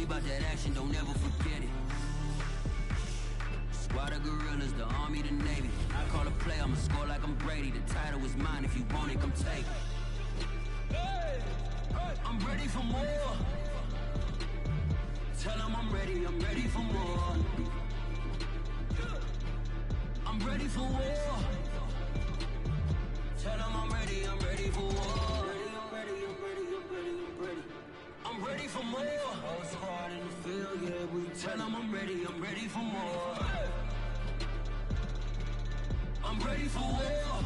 We bout that action, don't ever forget it. Squad of gorillas, the Army, the Navy. I call a play, I'ma score like I'm Brady. The title is mine, if you want it, come take it. I'm ready for more. Tell them I'm ready for more. I'm ready for war. Tell them I'm ready for war. I'm ready for more. Whole squad in the field, yeah, we tell them I'm ready for more. I'm ready for war.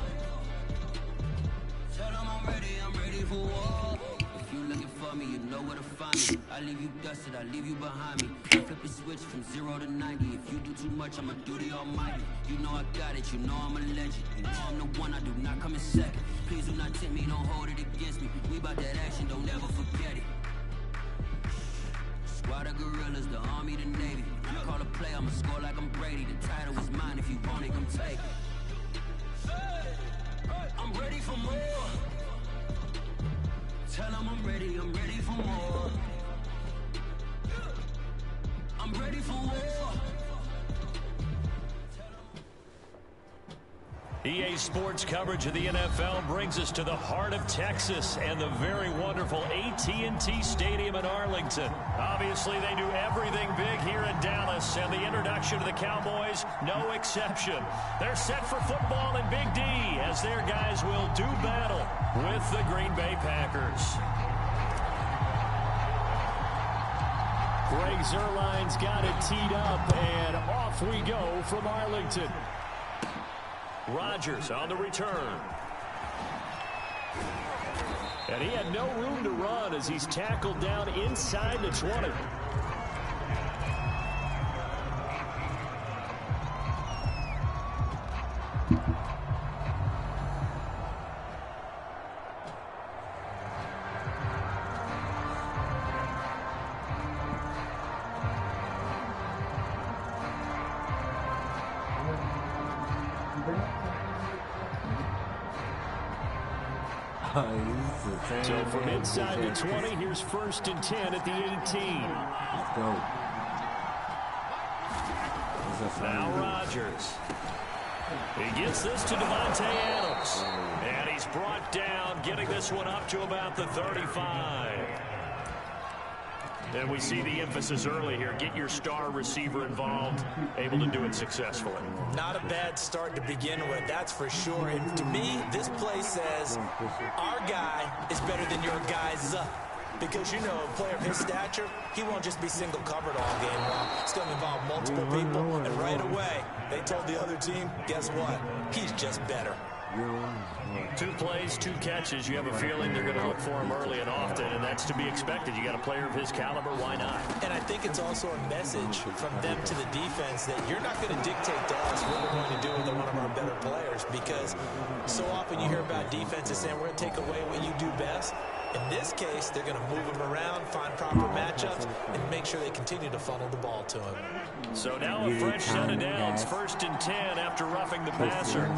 Tell them I'm ready for war. If you looking for me, you know where to find me. I leave you dusted, I leave you behind me. Flip the switch from 0 to 90. If you do too much, I'ma do the almighty. You know I got it, you know I'm a legend. You know I'm the one, I do not come in second. Please do not tempt me, don't hold it against me. We bout that action, don't ever forget it. Squad of gorillas, the Army, the Navy. I call a play, I'ma score like I'm Brady. The title is mine, if you want it, come take it. I'm ready for more. Tell them I'm ready for more. I'm ready for war. EA Sports coverage of the NFL brings us to the heart of Texas and the very wonderful AT&T Stadium in Arlington. Obviously, they do everything big here in Dallas, and the introduction to the Cowboys, no exception. They're set for football in Big D as their guys will do battle with the Green Bay Packers. Greg Zuerlein's got it teed up, and off we go from Arlington. Rodgers on the return. And he had no room to run as he's tackled down inside the 20. So from inside the 20, here's 1st and 10 at the 18. Let's go. Now Rodgers. He gets this to Devontae Adams. And he's brought down, getting this one up to about the 35. And we see the emphasis early here. Get your star receiver involved, able to do it successfully. Not a bad start to begin with, that's for sure. And to me, this play says our guy is better than your guy's. Because, you know, a player of his stature, he won't just be single covered all game long. It's going to involve multiple people. And right away, they told the other team, guess what? He's just better. 2 plays, 2 catches. You have a feeling they're going to look for him early and often, and that's to be expected. You got a player of his caliber, why not? And I think it's also a message from them to the defense that you're not going to dictate to us what we're going to do with one of our better players, because so often you hear about defenses saying we're going to take away what you do best. In this case, they're going to move him around, find proper matchups, and make sure they continue to funnel the ball to him. So now a fresh set of downs, 1st and 10 after roughing the passer.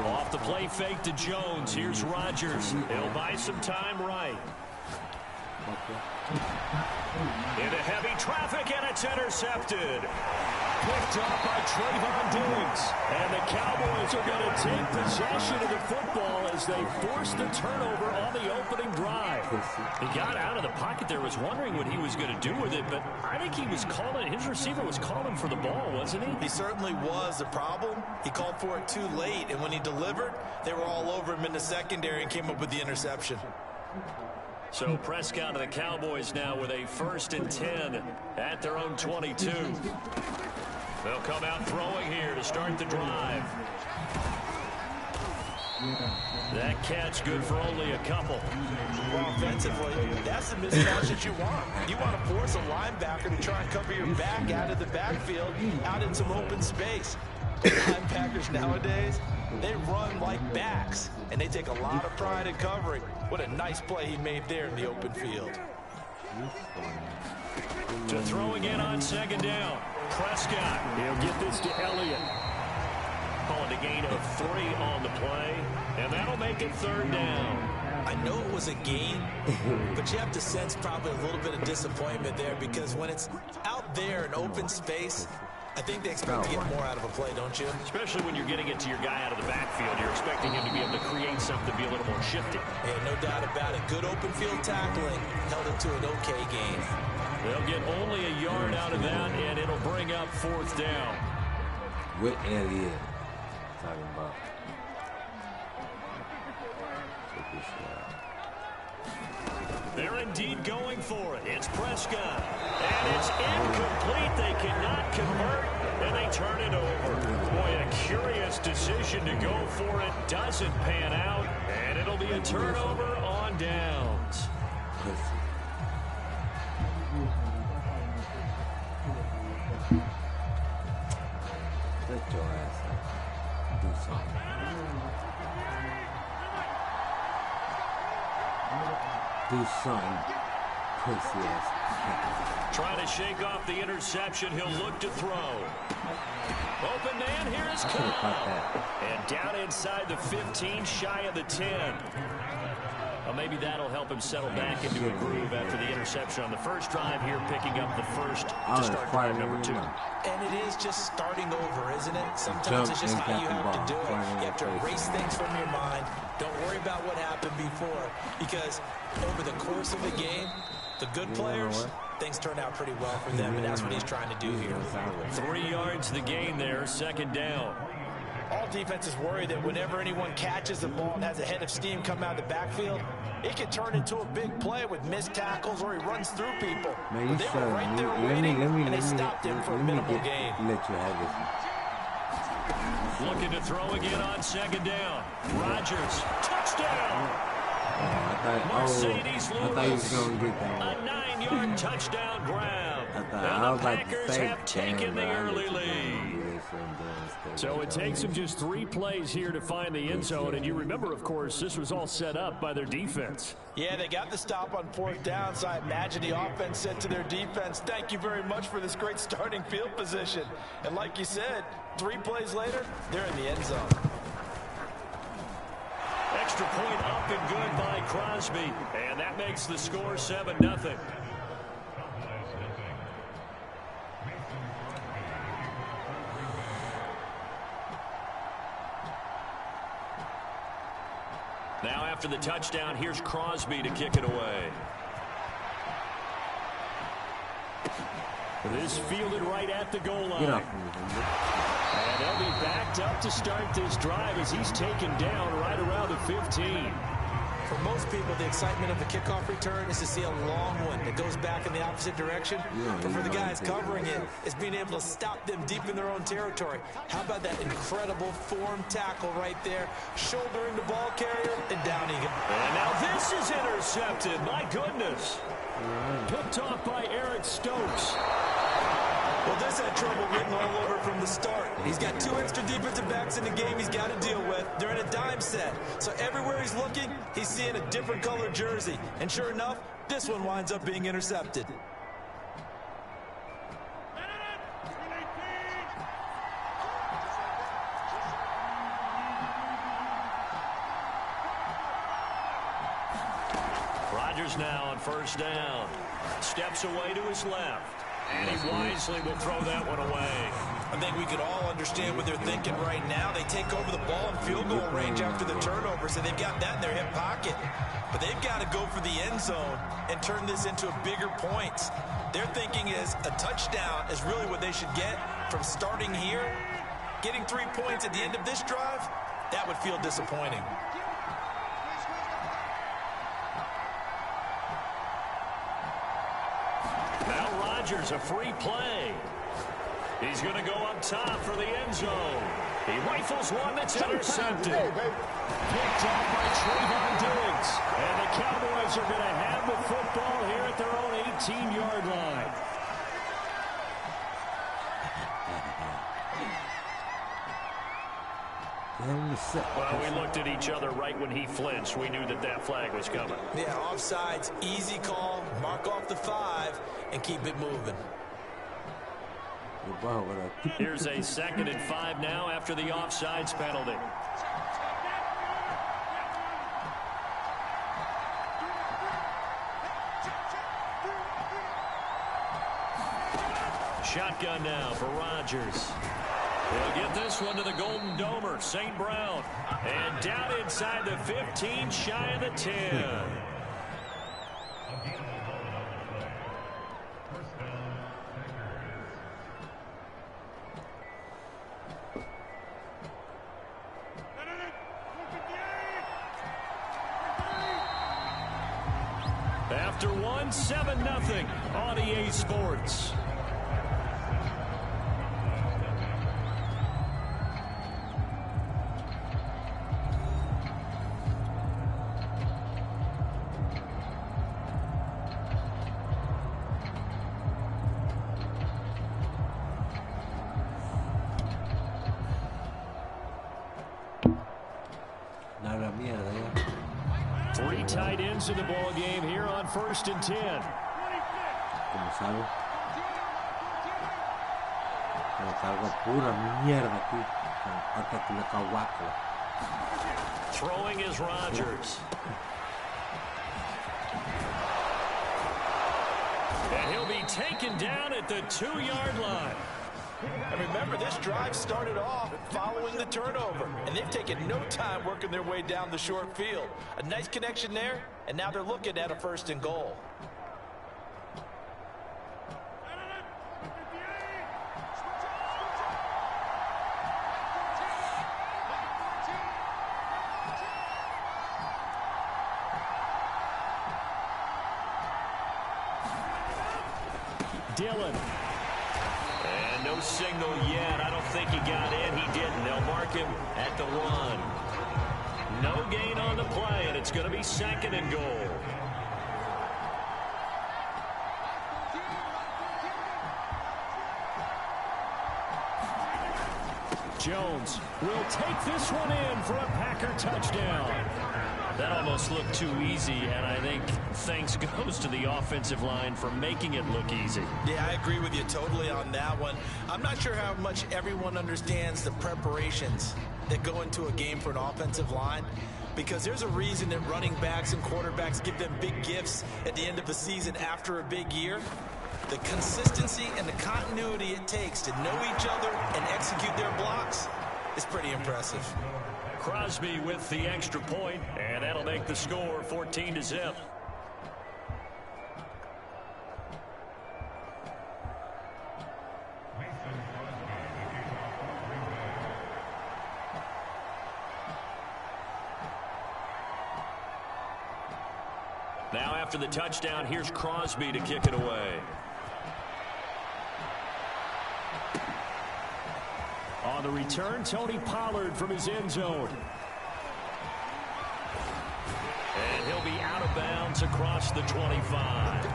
Off the play fake to Jones. Here's Rodgers. He'll buy some time right. Into heavy traffic, and it's intercepted. Picked up by Trayvon Diggs. And the Cowboys are going to take possession of the football as they force the turnover on the opening drive. He got out of the pocket there, was wondering what he was going to do with it, but I think he was calling, his receiver was calling for the ball, wasn't he? He certainly was. The problem, he called for it too late, and when he delivered, they were all over him in the secondary and came up with the interception. So Prescott and the Cowboys now with a 1st and 10 at their own 22. They'll come out throwing here to start the drive. That catch good for only a couple. Well, offensively, that's the mismatch that you want. You want to force a linebacker to try and cover your back out of the backfield, out in some open space. Linebackers nowadays, they run like backs, and they take a lot of pride in covering. What a nice play he made there in the open field. To throw again on 2nd down. Prescott. He'll get this to Elliott. Calling a gain of 3 on the play, and that'll make it 3rd down. I know it was a gain, but you have to sense probably a little bit of disappointment there because when it's out there in open space, I think they expect to get more out of a play, don't you? Especially when you're getting it to your guy out of the backfield. You're expecting him to be able to create something, be a little more shifty. Yeah, no doubt about it. Good open field tackling held it to an okay gain. They'll get only a yard out of that, and it'll bring up 4th down. What area talking about? Check this out. They're indeed going for it. It's Prescott. And it's incomplete. They cannot convert, and they turn it over. Boy, a curious decision to go for it. Doesn't pan out, and it'll be a turnover on downs. Let your ass up. Do something. Do something, pussy ass. Trying to shake off the interception. He'll look to throw. Open man, here is Cobb. And down inside the 15, shy of the 10. Well, maybe that'll help him settle back into a groove after the interception on the first drive here, picking up the first to start drive number 2. And it is just starting over, isn't it? Sometimes it's just how you have to do it. You have to erase things from your mind. Don't worry about what happened before, because over the course of the game, the good players, things turn out pretty well for them, and that's what he's trying to do here. 3 yards the gain there, 2nd down. All defenses worry that whenever anyone catches the ball and has a head of steam come out of the backfield, it can turn into a big play with missed tackles or he runs through people. Man, but they were right there waiting, and they stopped him for a minimal gain. Let you have this. Looking to throw again on 2nd down. Rodgers, touchdown. Mercedes Lewis, I thought he was going to get that a 9-yard touchdown grab. And the Packers have taken the early lead. So it takes them just 3 plays here to find the end zone. And you remember, of course, this was all set up by their defense. Yeah, they got the stop on 4th down, so I imagine the offense said to their defense, thank you very much for this great starting field position. And like you said, 3 plays later, they're in the end zone. Extra point up and good by Crosby. And that makes the score 7-0. Now after the touchdown, here's Crosby to kick it away. This fielded right at the goal line. And they'll be backed up to start this drive as he's taken down right around the 15. For most people, the excitement of the kickoff return is to see a long one that goes back in the opposite direction. But for the guys covering it, it's being able to stop them deep in their own territory. How about that incredible form tackle right there, shouldering the ball carrier, and down he goes. And now this is intercepted. My goodness. Picked off by Eric Stokes. Well, this had trouble written all over from the start. He's got 2 extra defensive backs in the game he's got to deal with. They're in a dime set. So everywhere he's looking, he's seeing a different color jersey. And sure enough, this one winds up being intercepted. Rodgers now on 1st down. Steps away to his left. And he wisely will throw that one away. I think we could all understand what they're thinking right now. They take over the ball in field goal range after the turnover, so they've got that in their hip pocket. But they've got to go for the end zone and turn this into a bigger point. Their thinking is a touchdown is really what they should get from starting here. Getting 3 points at the end of this drive, that would feel disappointing. Now Rodgers, a free play. He's going to go up top for the end zone. He rifles one that's intercepted. Picked off by Trayvon Diggs. And the Cowboys are going to have the football here at their own 18-yard line. Well, we looked at each other right when he flinched. We knew that that flag was coming. Yeah, offsides, easy call, mark off the 5, and keep it moving. Here's a 2nd and 5 now after the offsides penalty. shotgun now for Rodgers. He'll get this one to the Golden Domer, St. Brown. And down inside the 15, shy of the 10. After one, 7-0 on EA Sports. Three tight ends in the ball game here on 1st and 10. Como salgo. Como salgo pura mierda aquí. Hasta que le cahuaco. Throwing is Rodgers. And he'll be taken down at the 2-yard line. And remember, this drive started off following the turnover, and they've taken no time working their way down the short field. A nice connection there, and now they're looking at a 1st and goal. Dillon. And no signal yet. I don't think he got in. He didn't. They'll mark him at the 1. No gain on the play, and it's going to be 2nd and goal. Jones will take this one in for a Packer touchdown. That almost looked too easy, and I think thanks goes to the offensive line for making it look easy. Yeah, I agree with you totally on that one. I'm not sure how much everyone understands the preparations that go into a game for an offensive line, because there's a reason that running backs and quarterbacks give them big gifts at the end of the season after a big year. The consistency and the continuity it takes to know each other and execute their blocks is pretty impressive. Crosby with the extra point, and that'll make the score 14-0. Now after the touchdown, here's Crosby to kick it away. On the return, Tony Pollard from his end zone. And he'll be out of bounds across the 25.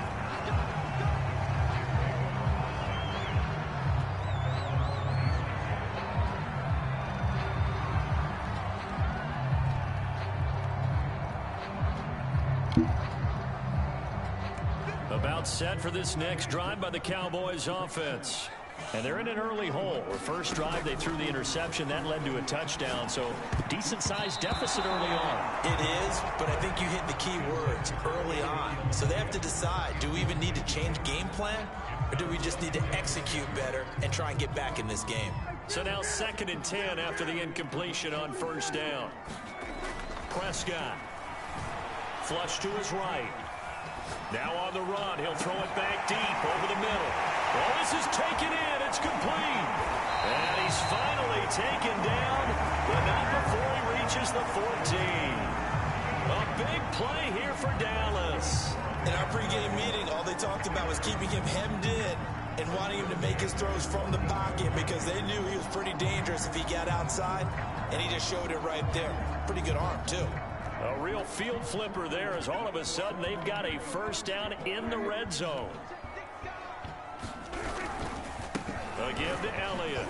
About set for this next drive by the Cowboys offense. And they're in an early hole. Their first drive, they threw the interception. That led to a touchdown. So decent-sized deficit early on. It is, but I think you hit the key words, early on. So they have to decide, do we even need to change game plan? Or do we just need to execute better and try and get back in this game? So now 2nd and 10 after the incompletion on 1st down. Prescott. Flush to his right. Now on the run, he'll throw it back deep over the middle. Well, this is taken in. It's complete. And he's finally taken down, but not before he reaches the 14. A big play here for Dallas. In our pregame meeting, all they talked about was keeping him hemmed in and wanting him to make his throws from the pocket because they knew he was pretty dangerous if he got outside, and he just showed it right there. Pretty good arm, too. A real field flipper there as all of a sudden they've got a 1st down in the red zone. A give to Elliott.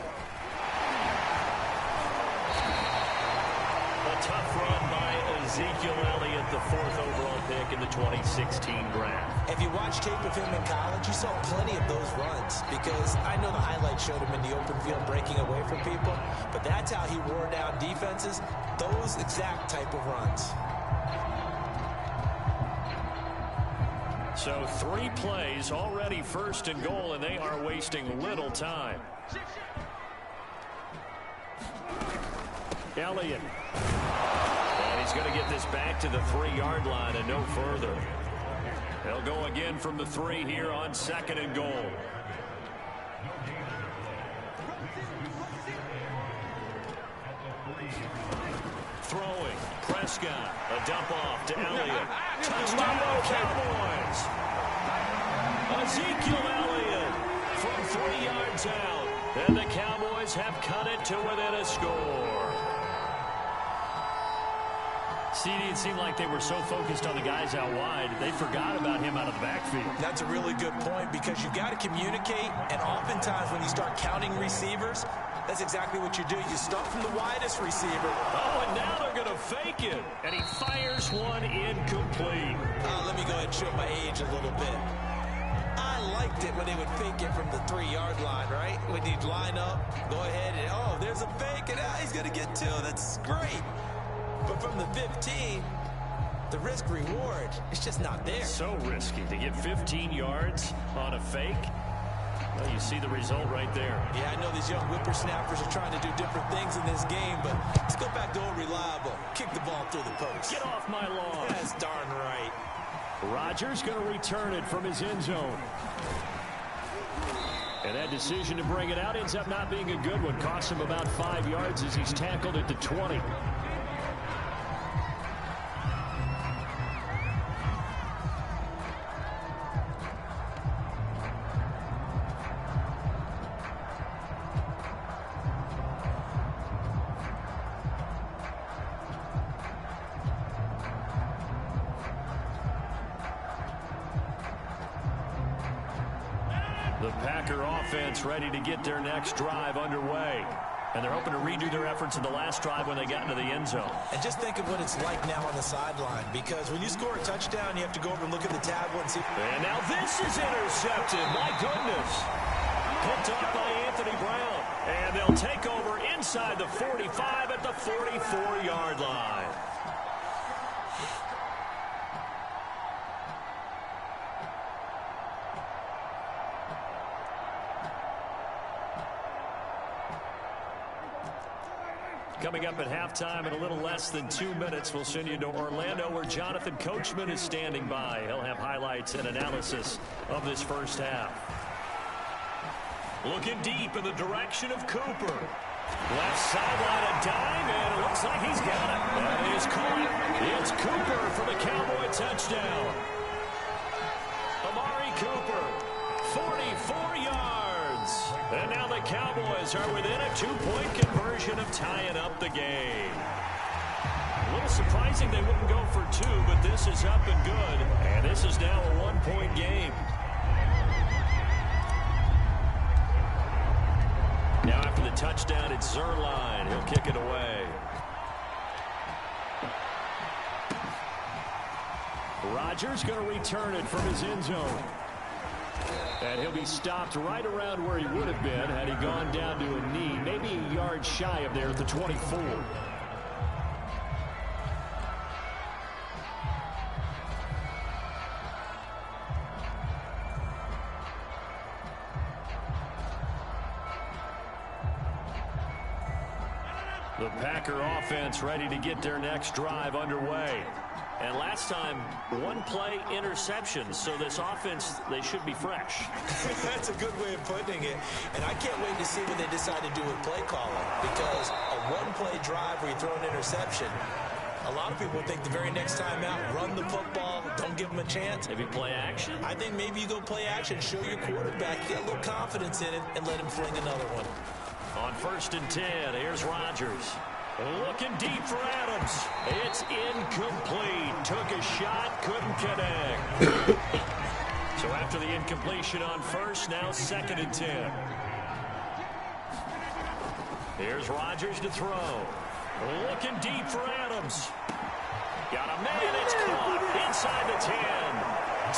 A tough run by Ezekiel Elliott, the 4th overall pick in the 2016 draft. If you watch tape of him in college, you saw plenty of those runs because I know the highlights showed him in the open field breaking away from people, but that's how he wore down defenses, those exact type of runs. So 3 plays already first and goal, and they are wasting little time. Elliott. And he's going to get this back to the 3-yard line and no further. They'll go again from the 3 here on 2nd and goal. Throwing. Prescott. A dump off to Elliott. Touchdown Cowboys. Ezekiel Elliott from 3 yards out. And the Cowboys have cut it to within a score. CD, it seemed like they were so focused on the guys out wide, they forgot about him out of the backfield. That's a really good point because you've got to communicate, and oftentimes when you start counting receivers, that's exactly what you do. You start from the widest receiver. Oh, and now they're going to fake it. And he fires one incomplete. Let me go ahead and show my age a little bit. I liked it when they would fake it from the 3-yard line, right? When you'd line up, go ahead and, oh, there's a fake, and he's going to get 2. That's great. But from the 15, the risk-reward is just not there. So risky to get 15 yards on a fake. Well, you see the result right there. Yeah, I know these young whippersnappers are trying to do different things in this game, but let's go back to old reliable. Kick the ball through the post. Get off my lawn. That's darn right. Rodgers going to return it from his end zone. And that decision to bring it out ends up not being a good one. Costs him about 5 yards as he's tackled at the 20. The Packer offense ready to get their next drive underway. And they're hoping to redo their efforts in the last drive when they got into the end zone. And just think of what it's like now on the sideline, because when you score a touchdown, you have to go over and look at the tablet and see. And now this is intercepted. My goodness. Picked off by Anthony Brown. And they'll take over inside the 45 at the 44-yard line. Coming up at halftime in a little less than 2 minutes, we'll send you to Orlando where Jonathan Coachman is standing by. He'll have highlights and analysis of this first half. Looking deep in the direction of Cooper. Left sideline a dime, and it looks like he's got it. That is caught. It's Cooper for the Cowboy touchdown. Amari Cooper, 44 yards. And now the Cowboys are within a 2-point conversion of tying up the game. A little surprising they wouldn't go for 2, but this is up and good. And this is now a 1-point game. Now after the touchdown, it's Zerline. He'll kick it away. Rodgers going to return it from his end zone. And he'll be stopped right around where he would have been had he gone down to a knee, maybe a yard shy of there at the 24. The Packer offense ready to get their next drive underway. And last time, 1-play interception. So this offense, they should be fresh. That's a good way of putting it. And I can't wait to see what they decide to do with play calling. Because a 1-play drive where you throw an interception, a lot of people think the very next time out, run the football, don't give them a chance. Maybe play action? I think maybe you go play action, show your quarterback, get a little confidence in it, and let him fling another one. On 1st and 10, here's Rodgers. Looking deep for Adams. It's incomplete. Took a shot, couldn't connect. So after the incompletion on 1st, now 2nd and 10. Here's Rodgers to throw. Looking deep for Adams. Got a man, it's caught inside the 10.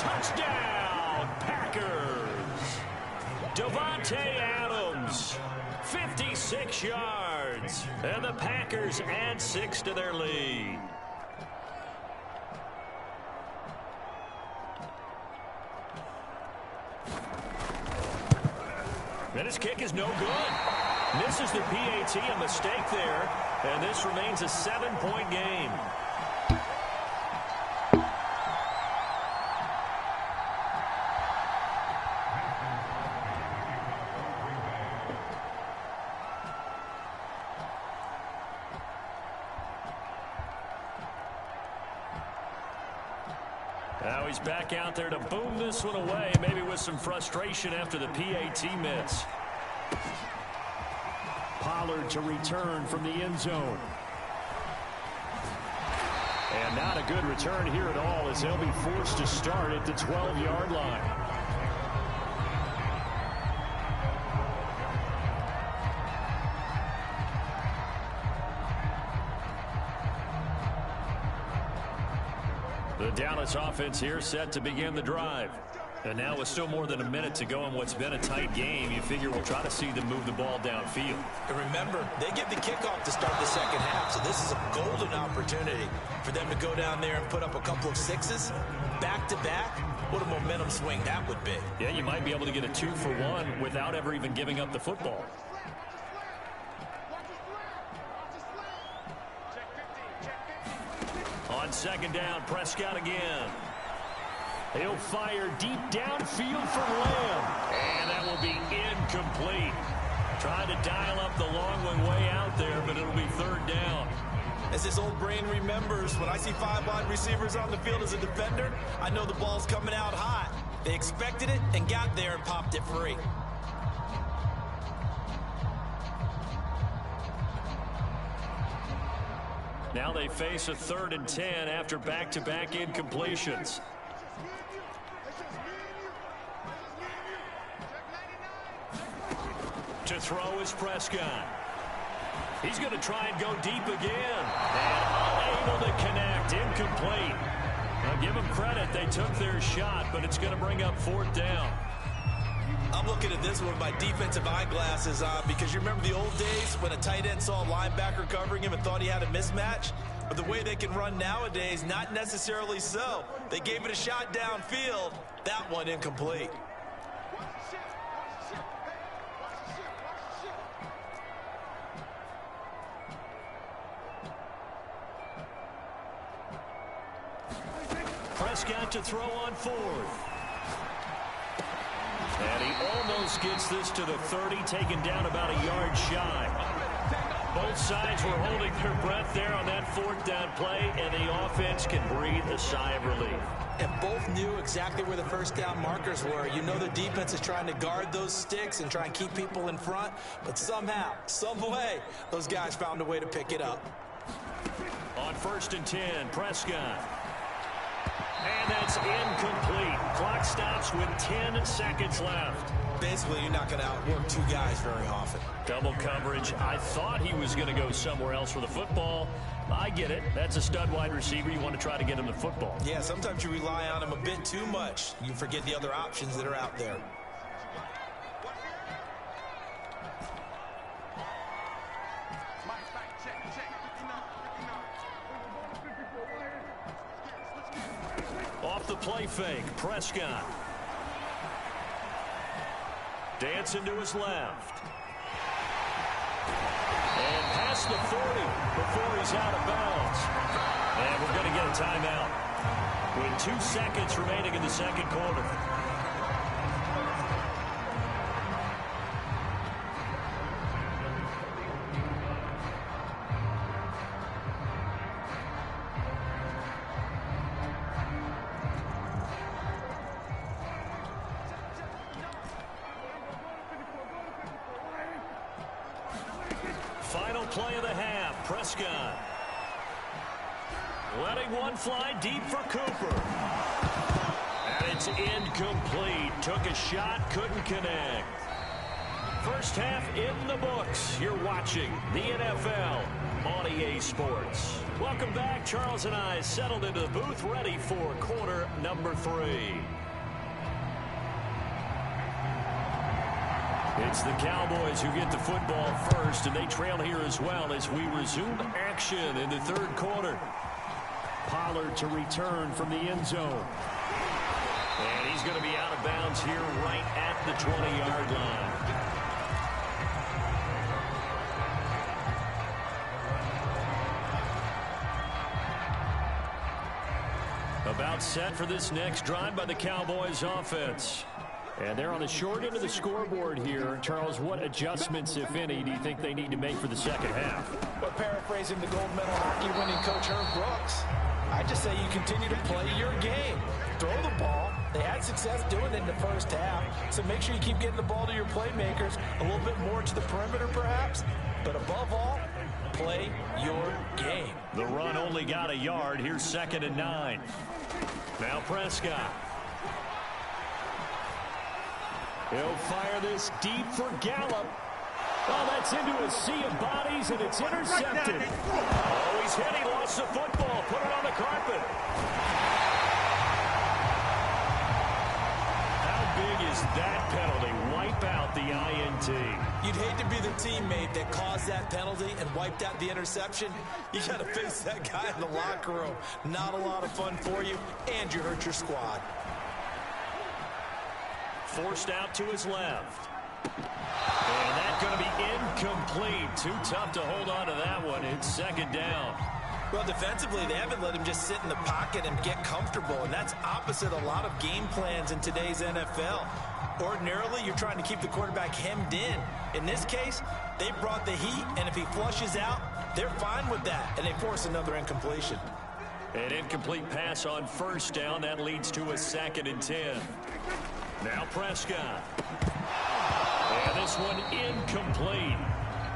Touchdown, Packers. Devontae Adams. 56 yards. And the Packers add 6 to their lead. And his kick is no good. Misses the PAT, a mistake there. And this remains a 7-point game. Now he's back out there to boom this one away, maybe with some frustration after the PAT miss. Pollard to return from the end zone. And not a good return here at all, as they'll be forced to start at the 12-yard line. The Dallas offense here set to begin the drive. And now with still more than a minute to go in what's been a tight game, you figure we'll try to see them move the ball downfield. And remember, they get the kickoff to start the second half, so this is a golden opportunity for them to go down there and put up a couple of sixes back-to-back. What a momentum swing that would be. Yeah, you might be able to get a 2-for-1 without ever even giving up the football. On second down, Prescott again. He'll fire deep downfield for Lamb. And that will be incomplete. Trying to dial up the long one way out there, but it'll be third down. As his old brain remembers, when I see 5 wide receivers on the field as a defender, I know the ball's coming out hot. They expected it and got there and popped it free. Now they face a 3rd and 10 after back-to-back incompletions. To throw is Prescott. He's going to try and go deep again. And unable to connect. Incomplete. Now give them credit. They took their shot, but it's going to bring up 4th down. I'm looking at this one with my defensive eyeglasses on, because you remember the old days when a tight end saw a linebacker covering him and thought he had a mismatch? But the way they can run nowadays, not necessarily so. They gave it a shot downfield. That one incomplete. Prescott to throw on 4th. And he almost gets this to the 30, taken down about a yard shy. Both sides were holding their breath there on that 4th down play, and the offense can breathe a sigh of relief. And both knew exactly where the first down markers were. You know the defense is trying to guard those sticks and try and keep people in front, but somehow, some way, those guys found a way to pick it up. On 1st and 10, Prescott. And that's incomplete. Clock stops with 10 seconds left. Basically, you're not going to outwork 2 guys very often. Double coverage. I thought he was going to go somewhere else for the football. I get it. That's a stud wide receiver. You want to try to get him the football. Yeah, sometimes you rely on him a bit too much. You forget the other options that are out there. Off the play fake, Prescott. Dancing to his left. And past the 40 before he's out of bounds. And we're going to get a timeout with 2 seconds remaining in the second quarter. Final play of the half, Prescott. Letting one fly deep for Cooper. And it's incomplete. Took a shot, couldn't connect. First half in the books. You're watching the NFL on EA Sports. Welcome back. Charles and I settled into the booth, ready for quarter number 3. It's the Cowboys who get the football first, and they trail here as well as we resume action in the third quarter. Pollard to return from the end zone. And he's going to be out of bounds here right at the 20-yard line. About set for this next drive by the Cowboys offense. And they're on the short end of the scoreboard here. Charles, what adjustments, if any, do you think they need to make for the second half? Well, paraphrasing the gold medal hockey winning coach Herb Brooks, I just say you continue to play your game. Throw the ball. They had success doing it in the first half, so make sure you keep getting the ball to your playmakers, a little bit more to the perimeter perhaps, but above all, play your game. The run only got a yard. Here's 2nd and 9. Now Prescott. He'll fire this deep for Gallup. Oh, that's into a sea of bodies, and it's intercepted. Oh, he's hit. He lost the football. Put it on the carpet. How big is that penalty? Wipe out the INT. You'd hate to be the teammate that caused that penalty and wiped out the interception. You got to face that guy in the locker room. Not a lot of fun for you, and you hurt your squad. Forced out to his left. And that's going to be incomplete. Too tough to hold on to that one. It's 2nd down. Well, defensively, they haven't let him just sit in the pocket and get comfortable, and that's opposite a lot of game plans in today's NFL. Ordinarily, you're trying to keep the quarterback hemmed in. In this case, they brought the heat, and if he flushes out, they're fine with that, and they force another incompletion. An incomplete pass on 1st down. That leads to a 2nd and 10. Now Prescott. And this one incomplete.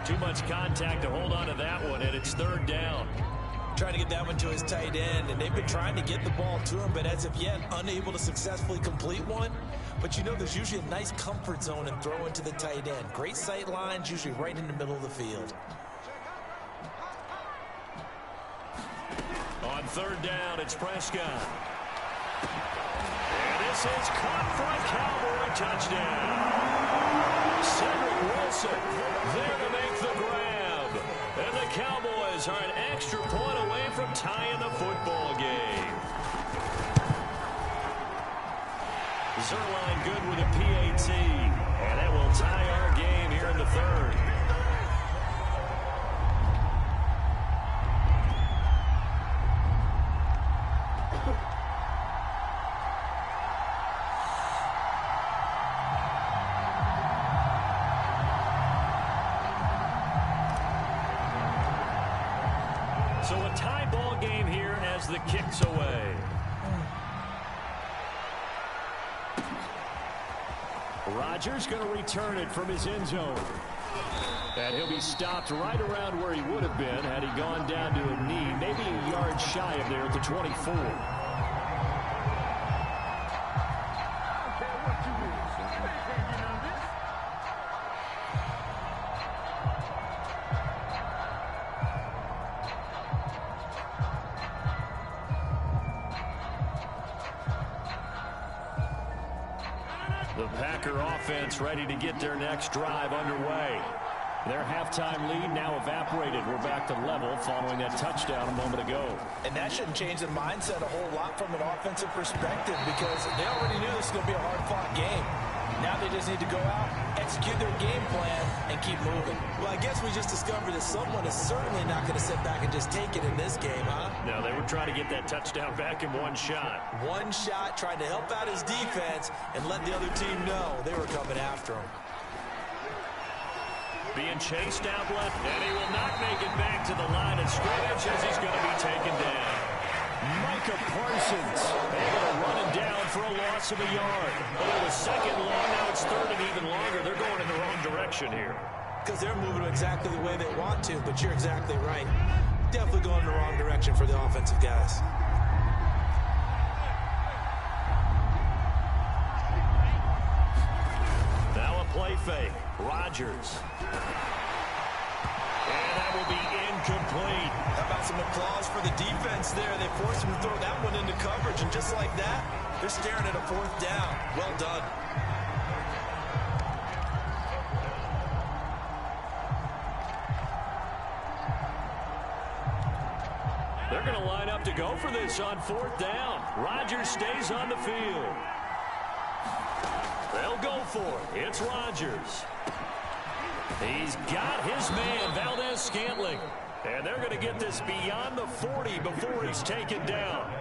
Too much contact to hold on to that one, and it's 3rd down. Trying to get that one to his tight end, and they've been trying to get the ball to him, but as of yet, unable to successfully complete one. But you know there's usually a nice comfort zone in throwing to the tight end. Great sight lines, usually right in the middle of the field. On 3rd down, it's Prescott. And this is caught for a Cowboy touchdown. Cedric Wilson there to make the grab. And the Cowboys are an extra point away from tying the football game. Zerline good with a PAT. And that will tie our game here in the 3rd. So a tie ball game here as the kick's away. Rodgers going to return it from his end zone. And he'll be stopped right around where he would have been had he gone down to a knee, maybe a yard shy of there at the 24. The Packer offense ready to get their next drive underway. Their halftime lead now evaporated. We're back to level following that touchdown a moment ago. And that shouldn't change the mindset a whole lot from an offensive perspective because they already knew this was going to be a hard-fought game. Now they just need to go out, execute their game plan, and keep moving. Well, I guess we just discovered that someone is certainly not going to sit back and just take it in this game, huh? No, they were trying to get that touchdown back in one shot. One shot, trying to help out his defense and let the other team know they were coming after him. Being chased out left, and he will not make it back to the line of scrimmage as he's going to be taken down. Micah Parsons able to run him down for a loss of a yard. Well, it was 2nd long, now it's 3rd and even longer. They're going in the wrong direction here. Because they're moving exactly the way they want to, but you're exactly right. Definitely going in the wrong direction for the offensive guys. Now a play fake. Rodgers. And that will be incomplete. How about some applause for the defense there? They forced him to throw that one into coverage, and just like that, they're staring at a 4th down. Well done. They're going to line up to go for this on 4th down. Rodgers stays on the field. They'll go for it. It's Rodgers. He's got his man, Valdez-Scantling. And they're going to get this beyond the 40 before he's taken down.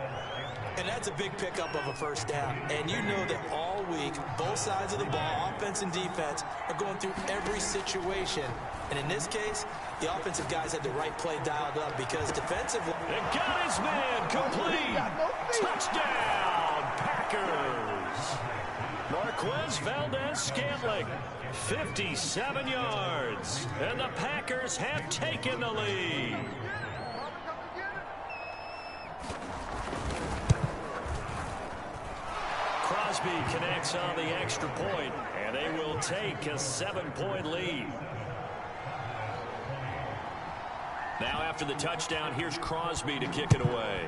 And And that's a big pickup of a first down. And you know that all week, both sides of the ball, offense and defense, are going through every situation. And in this case, the offensive guys had the right play dialed up because defensively... And got his man complete. Touchdown, Packers. Marquez Valdez-Scantling, 57 yards. And the Packers have taken the lead. Crosby connects on the extra point, and they will take a 7-point lead. Now after the touchdown, here's Crosby to kick it away.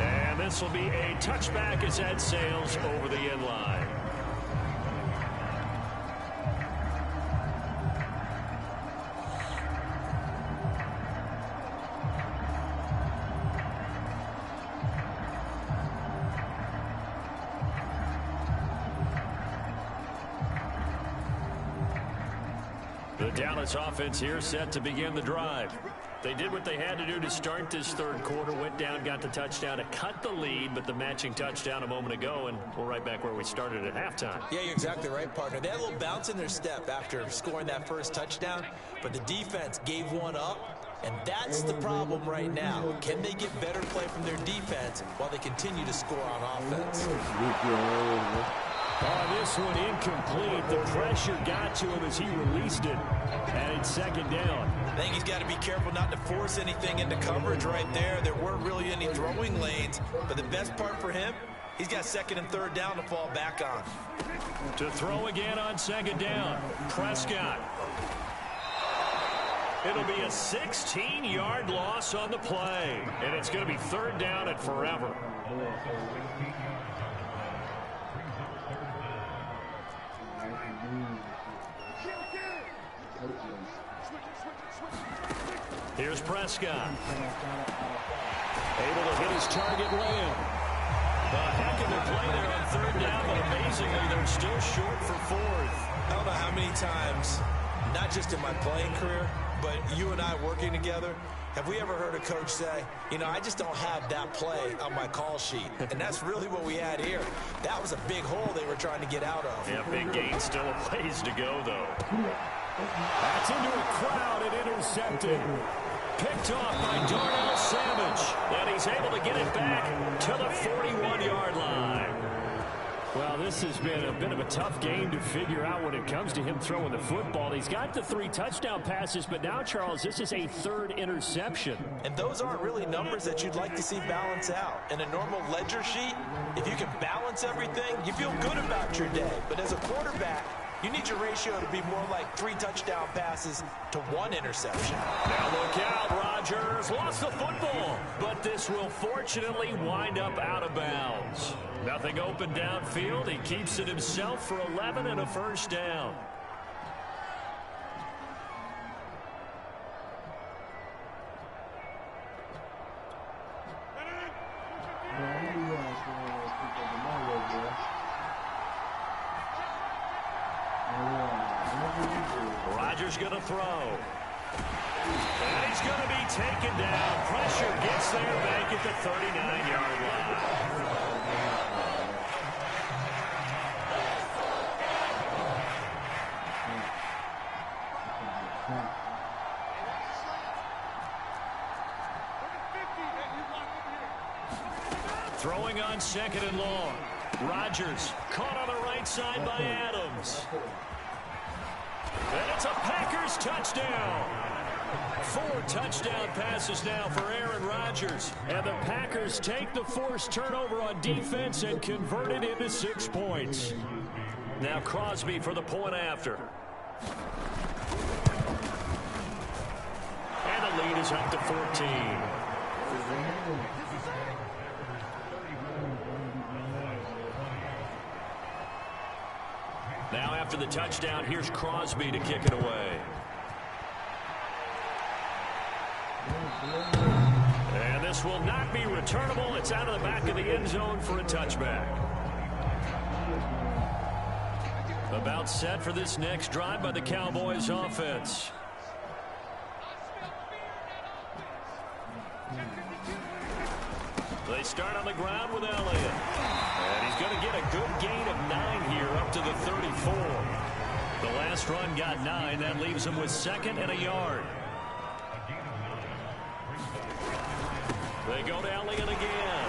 And this will be a touchback as that sails over the end line. The Dallas offense here set to begin the drive. They did what they had to do to start this third quarter, went down, got the touchdown to cut the lead, but the matching touchdown a moment ago, and we're right back where we started at halftime. Yeah, you're exactly right, partner. They had a little bounce in their step after scoring that first touchdown, but the defense gave one up, and that's the problem right now. Can they get better play from their defense while they continue to score on offense? Oh, this one incomplete. The pressure got to him as he released it. And it's second down. I think he's got to be careful not to force anything into coverage right there. There weren't really any throwing lanes. But the best part for him, he's got second and third down to fall back on. To throw again on second down, Prescott. It'll be a 16-yard loss on the play. And it's going to be third down and forever. Here's Prescott. Able to hit his target Lamb. A heck of a play there on third down, but amazingly, they're still short for fourth. I don't know how many times, not just in my playing career, but you and I working together, have we ever heard a coach say, you know, I just don't have that play on my call sheet. And that's really what we had here. That was a big hole they were trying to get out of. Yeah, big gain, still a ways to go, though. That's into a crowd and intercepted. Picked off by Darnell Savage. And he's able to get it back to the 41-yard line. Well, this has been a bit of a tough game to figure out when it comes to him throwing the football. He's got the 3 touchdown passes, but now, Charles, this is a third interception. And those aren't really numbers that you'd like to see balance out. In a normal ledger sheet, if you can balance everything, you feel good about your day. But as a quarterback, you need your ratio to be more like 3 touchdown passes to 1 interception. Now look out, Rodgers lost the football, but this will fortunately wind up out of bounds. Nothing open downfield. He keeps it himself for 11 and a first down. Rodgers going to throw. And he's going to be taken down. Pressure gets there back at the 39-yard line. Throwing on second and long. Rodgers caught on the right side by Adams. And it's a Packers touchdown. 4 touchdown passes now for Aaron Rodgers. And the Packers take the forced turnover on defense and convert it into 6 points. Now Crosby for the point after. And the lead is up to 14. Now after the touchdown, here's Crosby to kick it away. And this will not be returnable. It's out of the back of the end zone for a touchback. About set for this next drive by the Cowboys offense. They start on the ground with Elliott. And he's going to get a good gain of 9 here up to the 34. The last run got 9. That leaves him with 2nd and a yard. They go to Elliott again.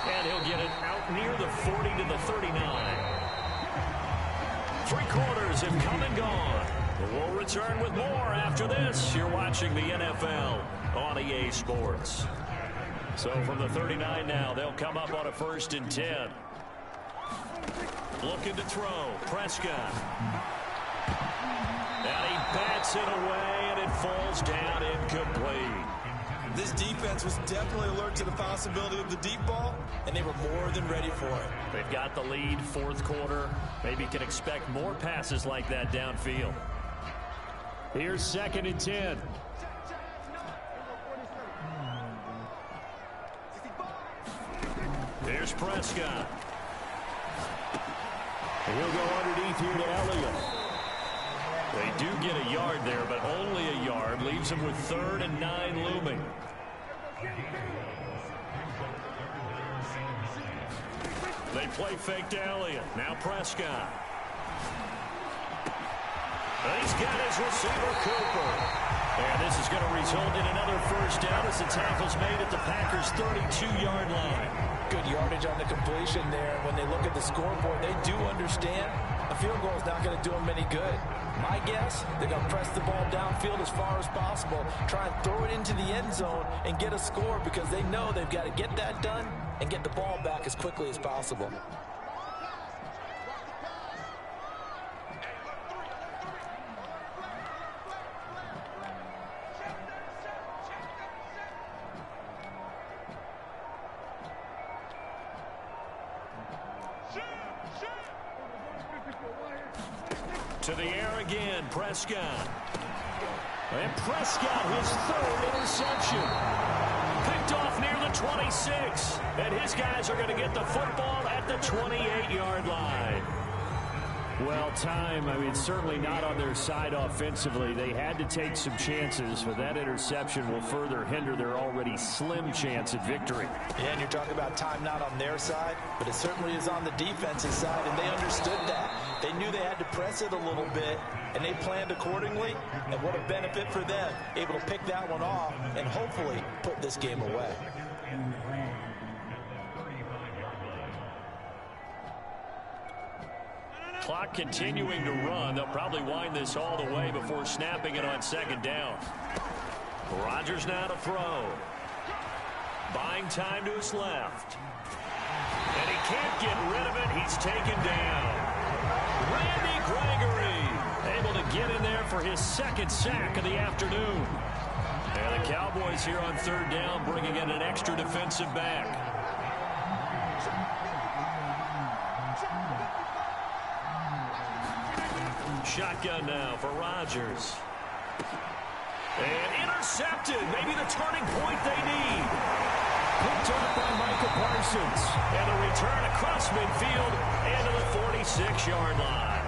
And he'll get it out near the 40 to the 39. 3 quarters have come and gone. We'll return with more after this. You're watching the NFL on EA Sports. So from the 39 now, they'll come up on a 1st and 10. Looking to throw. Prescott. And he bats it away, and it falls down incomplete. This defense was definitely alert to the possibility of the deep ball, and they were more than ready for it. They've got the lead, 4th quarter. Maybe can expect more passes like that downfield. Here's 2nd and 10. Here's Prescott. He'll go underneath here to Elliott. They do get a yard there, but only a yard. Leaves him with 3rd and 9 looming. They play fake to Elliott. Now Prescott. He's got his receiver, Cooper. And this is going to result in another 1st down as the tackle's made at the Packers' 32-yard line. Good yardage on the completion there. When they look at the scoreboard, they do understand a field goal is not going to do them any good. My guess, they're going to press the ball downfield as far as possible, try and throw it into the end zone and get a score because they know they've got to get that done and get the ball back as quickly as possible. To the air again, Prescott. And Prescott, his 3rd interception. Picked off near the 26. And his guys are going to get the football at the 28-yard line. Well, certainly not on their side offensively. They had to take some chances, but that interception will further hinder their already slim chance at victory. Yeah, and you're talking about time not on their side, but it certainly is on the defensive side, and they understood that. They knew they had to press it a little bit, and they planned accordingly, and what a benefit for them, able to pick that one off and hopefully put this game away. Clock continuing to run. They'll probably wind this all the way before snapping it on 2nd down. Rodgers now to throw. Buying time to his left. And he can't get rid of it. He's taken down. Randy Gregory able to get in there for his 2nd sack of the afternoon. And the Cowboys here on 3rd down bringing in an extra defensive back. Shotgun now for Rodgers. And intercepted. Maybe the turning point they need. Picked up by Michael Parsons. And a return across midfield and to the 46-yard line.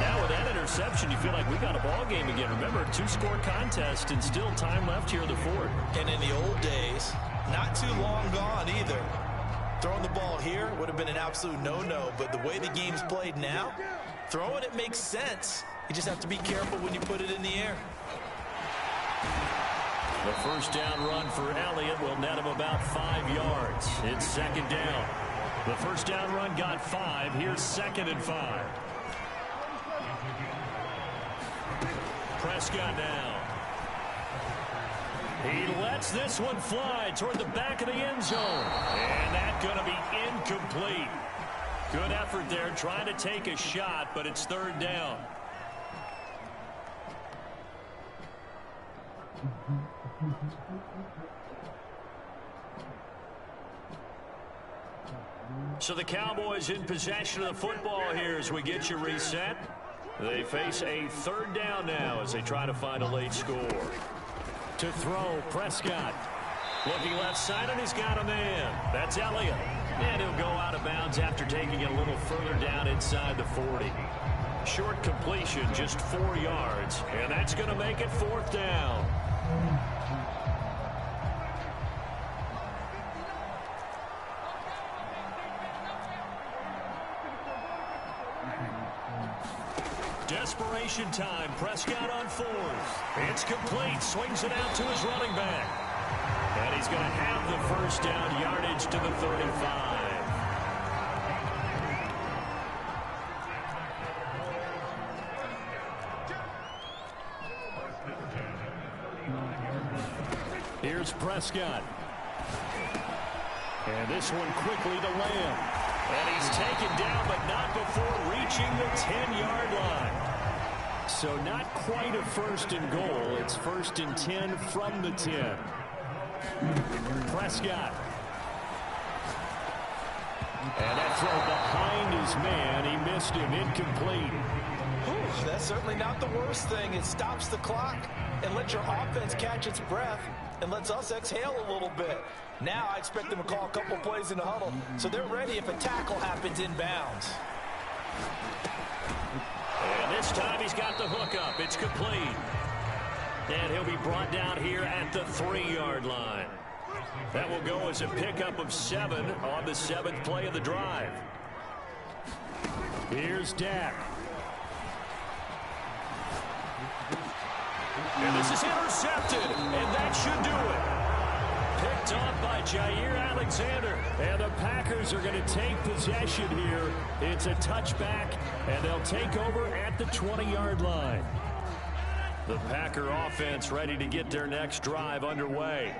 Now with that interception, you feel like we got a ball game again. Remember, 2-score contest and still time left here in the 4th. And in the old days, not too long gone either. Throwing the ball here would have been an absolute no-no, but the way the game's played now, throwing it makes sense. You just have to be careful when you put it in the air. The 1st down run for Elliott will net him about 5 yards. It's 2nd down. The 1st down run got 5. Here's 2nd and 5. Prescott now. He lets this one fly toward the back of the end zone. And that's going to be incomplete. Good effort there trying to take a shot, but it's 3rd down. So the Cowboys in possession of the football here as we get you reset. They face a 3rd down now as they try to find a late score. To throw, Prescott. Looking left side, and he's got a man. That's Elliott. And he'll go out of bounds after taking it a little further down inside the 40. Short completion, just 4 yards. And that's going to make it 4th down. desperation time. Prescott on fourth. It's complete. Swings it out to his running back. And he's going to have the first down, yardage to the 35. Here's Prescott. And this one quickly to Lamb. And he's taken down, but not before reaching the 10-yard line. So not quite a first and goal. It's first and 10 from the 10. Prescott. And that throw behind his man. He missed him. Incomplete. Whew, that's certainly not the worst thing. It stops the clock and lets your offense catch its breath and lets us exhale a little bit. Now I expect them to call a couple plays in the huddle so they're ready if a tackle happens inbounds. And this time he's got the hook up. It's complete. And he'll be brought down here at the 3-yard line. That will go as a pickup of 7 on the 7th play of the drive. Here's Dak. And this is intercepted, and that should do it. Picked off by Jair Alexander, and the Packers are going to take possession here. It's a touchback, and they'll take over at the 20-yard line. The Packer offense ready to get their next drive underway.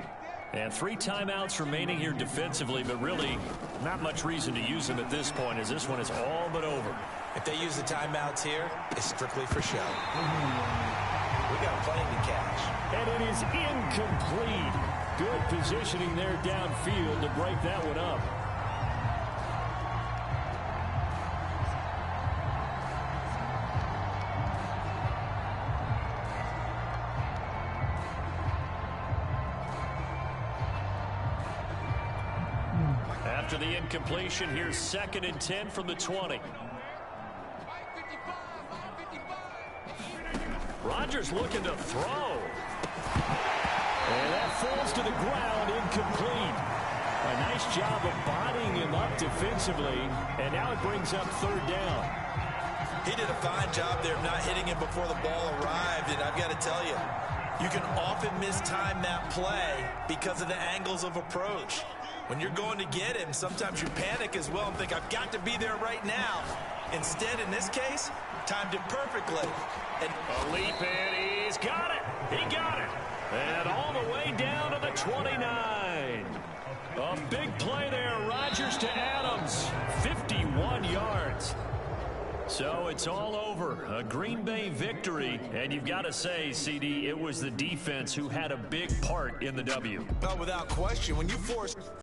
And 3 timeouts remaining here defensively, but really not much reason to use them at this point, as this one is all but over. If they use the timeouts here, it's strictly for show. We got a plane to catch. And it is incomplete. Good positioning there downfield to break that one up. After the incompletion, here's 2nd and 10 from the 20. Rodgers looking to throw. And that falls to the ground, incomplete. A nice job of bodying him up defensively, and now it brings up 3rd down. He did a fine job there of not hitting him before the ball arrived, and I've got to tell you, you can often mistime that play because of the angles of approach. When you're going to get him, sometimes you panic as well and think, I've got to be there right now. Instead, in this case, timed it perfectly. And a leap, and he's got it. He got it. And all the way down to the 29. A big play there. Rodgers to Adams. 51 yards. So it's all over. A Green Bay victory. And you've got to say, CD, it was the defense who had a big part in the W. Well, without question, when you force